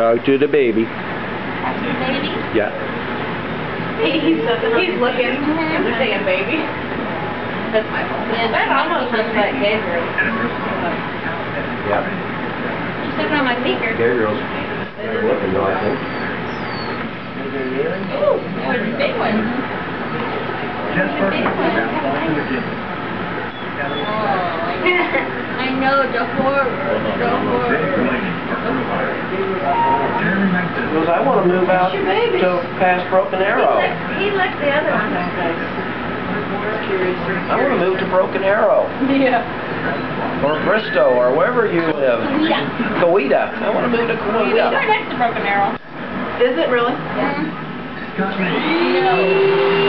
Talk to the baby. Baby? Yeah. He's looking. He's saying baby. That's my fault. Yeah. That almost looks like Gabriel. Yeah. She's sucking on my finger. Gabriel's looking though, I think. Ooh, that was a big one. I know, the horror. The horror. Because I want to move out to past Broken Arrow. He left the other one. I want to move to Broken Arrow. Yeah. Or Bristow, or wherever you live. Coweta. I want to move to It's Coweta. right next to Broken Arrow. Is it really? Yeah. No.